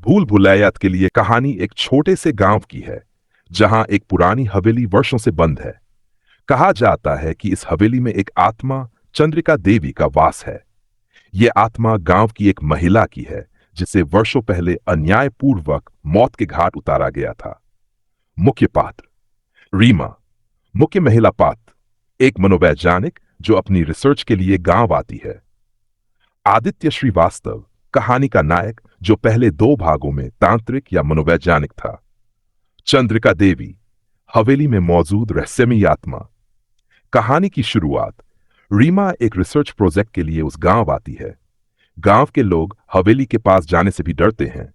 भूल भुलैया के लिए कहानी एक छोटे से गांव की है जहां एक पुरानी हवेली वर्षों से बंद है। कहा जाता है कि इस हवेली में एक आत्मा चंद्रिका देवी का वास है। ये आत्मा गांव की एक महिला की है जिसे वर्षों पहले अन्यायपूर्वक मौत के घाट उतारा गया था। मुख्य पात्र रीमा, मुख्य महिला पात्र एक मनोवैज्ञानिक जो अपनी रिसर्च के लिए गांव आती है। आदित्य श्रीवास्तव कहानी का नायक जो पहले 2 भागों में तांत्रिक या मनोवैज्ञानिक था। चंद्रिका देवी हवेली में मौजूद रहस्यमयी आत्मा। कहानी की शुरुआत रीमा एक रिसर्च प्रोजेक्ट के लिए उस गांव आती है। गांव के लोग हवेली के पास जाने से भी डरते हैं,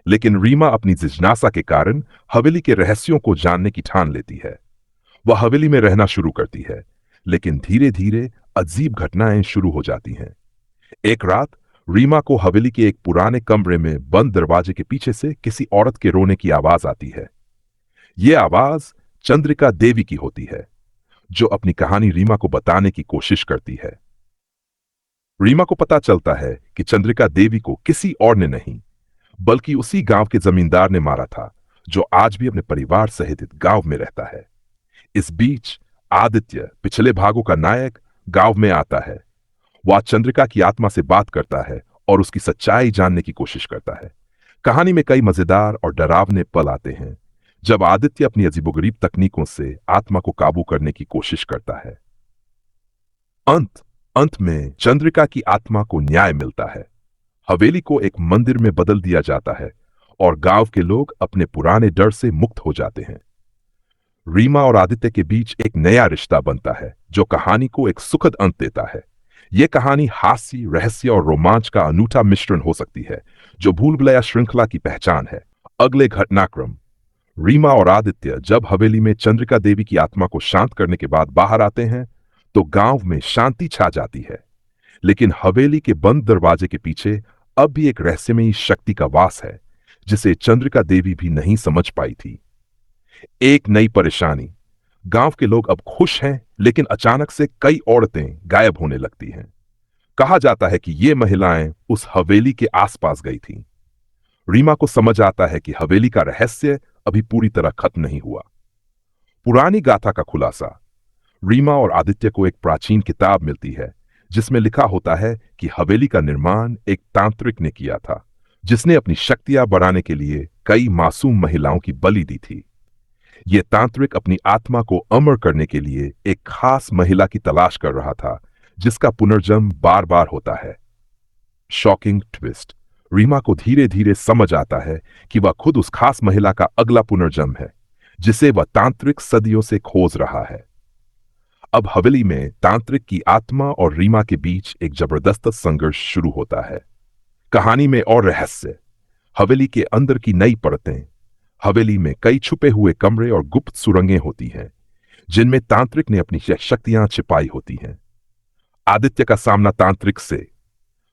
लेकिन रीमा अपनी जिज्ञासा के कारण हवेली के रहस्यों को जानने की ठान लेती है। वह हवेली में रहना शुरू करती है, लेकिन धीरे धीरे अजीब घटनाएं शुरू हो जाती हैं। एक रात रीमा को हवेली के एक पुराने कमरे में बंद दरवाजे के पीछे से किसी औरत के रोने की आवाज आती है। यह आवाज चंद्रिका देवी की होती है, जो अपनी कहानी रीमा को बताने की कोशिश करती है। रीमा को पता चलता है कि चंद्रिका देवी को किसी और ने नहीं, बल्कि उसी गांव के जमींदार ने मारा था, जो आज भी अपने परिवार सहित गांव में रहता है। इस बीच आदित्य, पिछले भागों का नायक, गांव में आता है। वह चंद्रिका की आत्मा से बात करता है और उसकी सच्चाई जानने की कोशिश करता है। कहानी में कई मजेदार और डरावने पल आते हैं जब आदित्य अपनी अजीबोगरीब तकनीकों से आत्मा को काबू करने की कोशिश करता है। अंत में चंद्रिका की आत्मा को न्याय मिलता है। हवेली को एक मंदिर में बदल दिया जाता है और गांव के लोग अपने पुराने डर से मुक्त हो जाते हैं। रीमा और आदित्य के बीच एक नया रिश्ता बनता है जो कहानी को एक सुखद अंत देता है। यह कहानी हास्य, रहस्य और रोमांच का अनूठा मिश्रण हो सकती है, जो भूल भुलैया श्रृंखला की पहचान है। अगले घटनाक्रम रीमा और आदित्य जब हवेली में चंद्रिका देवी की आत्मा को शांत करने के बाद बाहर आते हैं तो गांव में शांति छा जाती है। लेकिन हवेली के बंद दरवाजे के पीछे अब भी एक रहस्यमयी शक्ति का वास है जिसे चंद्रिका देवी भी नहीं समझ पाई थी। एक नई परेशानी, गांव के लोग अब खुश हैं, लेकिन अचानक से कई औरतें गायब होने लगती हैं। कहा जाता है कि ये महिलाएं उस हवेली के आसपास गई थीं। रीमा को समझ आता है कि हवेली का रहस्य अभी पूरी तरह खत्म नहीं हुआ। पुरानी गाथा का खुलासा रीमा और आदित्य को एक प्राचीन किताब मिलती है जिसमें लिखा होता है कि हवेली का निर्माण एक तांत्रिक ने किया था, जिसने अपनी शक्तियां बढ़ाने के लिए कई मासूम महिलाओं की बलि दी थी। यह तांत्रिक अपनी आत्मा को अमर करने के लिए एक खास महिला की तलाश कर रहा था जिसका पुनर्जन्म बार बार होता है। शॉकिंग ट्विस्ट, रीमा को धीरे धीरे समझ आता है कि वह खुद उस खास महिला का अगला पुनर्जन्म है जिसे वह तांत्रिक सदियों से खोज रहा है। अब हवेली में तांत्रिक की आत्मा और रीमा के बीच एक जबरदस्त संघर्ष शुरू होता है। कहानी में और रहस्य, हवेली के अंदर की नई परतें। हवेली में कई छुपे हुए कमरे और गुप्त सुरंगें होती हैं जिनमें तांत्रिक ने अपनी शक्तियां छिपाई होती हैं। आदित्य का सामना तांत्रिक से।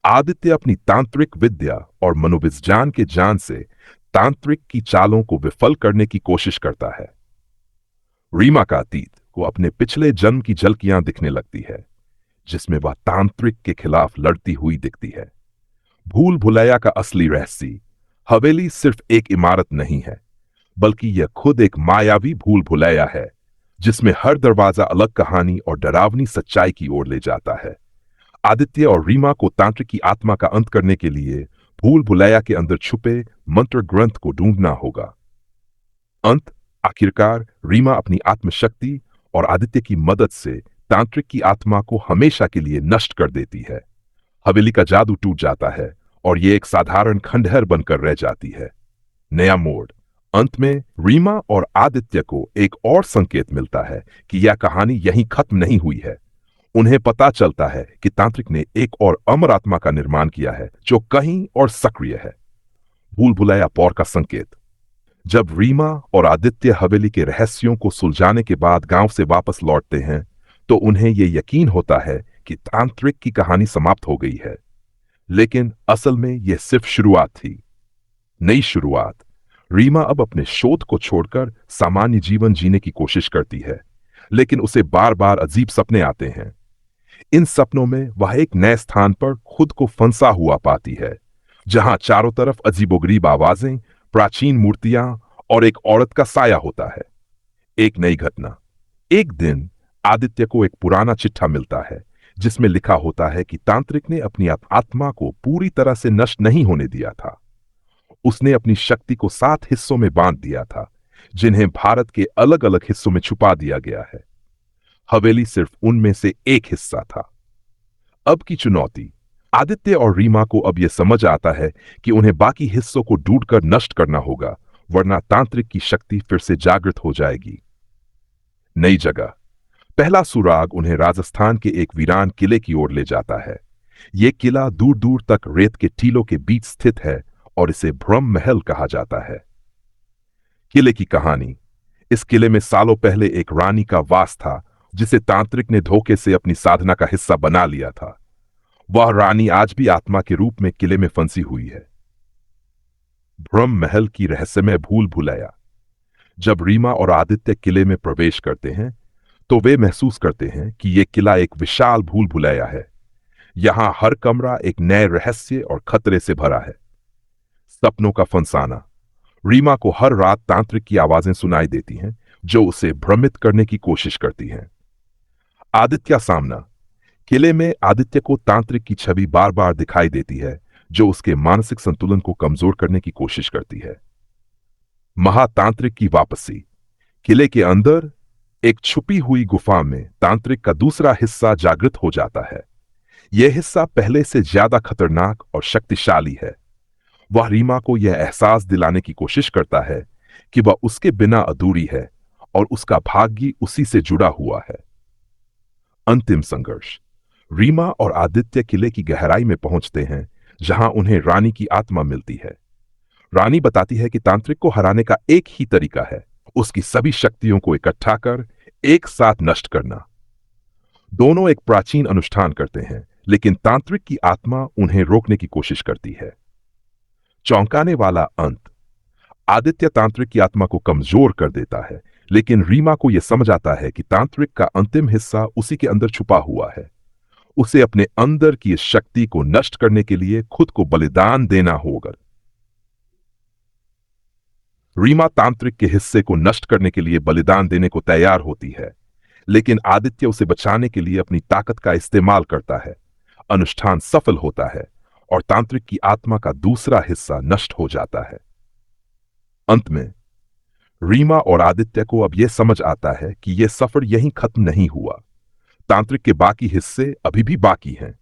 आदित्य अपनी तांत्रिक विद्या और मनोविज्ञान के ज्ञान से तांत्रिक की चालों को विफल करने की कोशिश करता है। रीमा का अतीत को अपने पिछले जन्म की झलकियां दिखने लगती है जिसमें वह तांत्रिक के खिलाफ लड़ती हुई दिखती है। भूल भुलैया का असली रहस्य, हवेली सिर्फ एक इमारत नहीं है, बल्कि यह खुद एक मायावी भूल भुलैया है जिसमें हर दरवाजा अलग कहानी और डरावनी सच्चाई की ओर ले जाता है। आदित्य और रीमा को तांत्रिक की आत्मा का अंत करने के लिए भूल भुलैया के अंदर छुपे मंत्र ग्रंथ को ढूंढना होगा। आखिरकार रीमा अपनी आत्मशक्ति और आदित्य की मदद से तांत्रिक की आत्मा को हमेशा के लिए नष्ट कर देती है। हवेली का जादू टूट जाता है और यह एक साधारण खंडहर बनकर रह जाती है। नया मोड़, अंत में रीमा और आदित्य को एक और संकेत मिलता है कि यह कहानी यहीं खत्म नहीं हुई है। उन्हें पता चलता है कि तांत्रिक ने एक और अमर आत्मा का निर्माण किया है जो कहीं और सक्रिय है। भूल भुलैया पौर का संकेत, जब रीमा और आदित्य हवेली के रहस्यों को सुलझाने के बाद गांव से वापस लौटते हैं तो उन्हें यह यकीन होता है कि तांत्रिक की कहानी समाप्त हो गई है। लेकिन असल में यह सिर्फ शुरुआत थी। नई शुरुआत, रीमा अब अपने शोध को छोड़कर सामान्य जीवन जीने की कोशिश करती है, लेकिन उसे बार बार अजीब सपने आते हैं। इन सपनों में वह एक नए स्थान पर खुद को फंसा हुआ पाती है। जहां चारों तरफ अजीबोगरीब आवाजें, प्राचीन मूर्तियां और एक औरत का साया होता है। एक नई घटना। एक दिन आदित्य को एक पुराना चिट्ठा मिलता है जिसमें लिखा होता है कि तांत्रिक ने अपनी आत्मा को पूरी तरह से नष्ट नहीं होने दिया था। उसने अपनी शक्ति को 7 हिस्सों में बांट दिया था, जिन्हें भारत के अलग अलग हिस्सों में छुपा दिया गया है। हवेली सिर्फ उनमें से एक हिस्सा था। अब की चुनौती। आदित्य और रीमा को अब यह समझ आता है कि उन्हें बाकी हिस्सों को ढूंढकर नष्ट करना होगा, वरना तांत्रिक की शक्ति फिर से जागृत हो जाएगी। नई जगह। पहला सुराग उन्हें राजस्थान के एक वीरान किले की ओर ले जाता है। यह किला दूर दूर तक रेत के टीलों के बीच स्थित है और इसे ब्रह्म महल कहा जाता है। किले की कहानी। इस किले में सालों पहले एक रानी का वास था, जिसे तांत्रिक ने धोखे से अपनी साधना का हिस्सा बना लिया था। वह रानी आज भी आत्मा के रूप में किले में फंसी हुई है। ब्रह्म महल की रहस्यमय भूल भुलैया। जब रीमा और आदित्य किले में प्रवेश करते हैं तो वे महसूस करते हैं कि यह किला एक विशाल भूल भुलैया है। यहां हर कमरा एक नए रहस्य और खतरे से भरा है। सपनों का फंसाना। रीमा को हर रात तांत्रिक की आवाजें सुनाई देती हैं, जो उसे भ्रमित करने की कोशिश करती हैं। आदित्य सामना। किले में आदित्य को तांत्रिक की छवि बार बार दिखाई देती है, जो उसके मानसिक संतुलन को कमजोर करने की कोशिश करती है। महातांत्रिक की वापसी। किले के अंदर एक छुपी हुई गुफा में तांत्रिक का दूसरा हिस्सा जागृत हो जाता है। यह हिस्सा पहले से ज्यादा खतरनाक और शक्तिशाली है। वह रीमा को यह एहसास दिलाने की कोशिश करता है कि वह उसके बिना अधूरी है और उसका भाग्य उसी से जुड़ा हुआ है। अंतिम संघर्ष। रीमा और आदित्य किले की गहराई में पहुंचते हैं, जहां उन्हें रानी की आत्मा मिलती है। रानी बताती है कि तांत्रिक को हराने का एक ही तरीका है, उसकी सभी शक्तियों को इकट्ठा कर एक साथ नष्ट करना। दोनों एक प्राचीन अनुष्ठान करते हैं, लेकिन तांत्रिक की आत्मा उन्हें रोकने की कोशिश करती है। चौंकाने वाला अंत। आदित्य तांत्रिक की आत्मा को कमजोर कर देता है, लेकिन रीमा को यह समझ आता है कि तांत्रिक का अंतिम हिस्सा उसी के अंदर छुपा हुआ है। उसे अपने अंदर की इस शक्ति को नष्ट करने के लिए खुद को बलिदान देना होगा। रीमा तांत्रिक के हिस्से को नष्ट करने के लिए बलिदान देने को तैयार होती है, लेकिन आदित्य उसे बचाने के लिए अपनी ताकत का इस्तेमाल करता है। अनुष्ठान सफल होता है और तांत्रिक की आत्मा का दूसरा हिस्सा नष्ट हो जाता है। अंत में रीमा और आदित्य को अब यह समझ आता है कि यह सफर यहीं खत्म नहीं हुआ। तांत्रिक के बाकी हिस्से अभी भी बाकी हैं।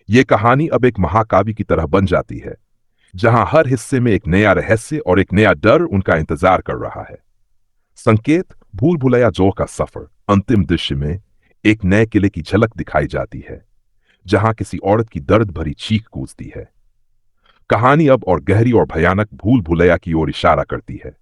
यह कहानी अब एक महाकाव्य की तरह बन जाती है, जहां हर हिस्से में एक नया रहस्य और एक नया डर उनका इंतजार कर रहा है। संकेत। भूल भुलैया 2 का सफर। अंतिम दृश्य में एक नए किले की झलक दिखाई जाती है, जहां किसी औरत की दर्द भरी चीख गूंजती है। कहानी अब और गहरी और भयानक भूल भुलैया की ओर इशारा करती है।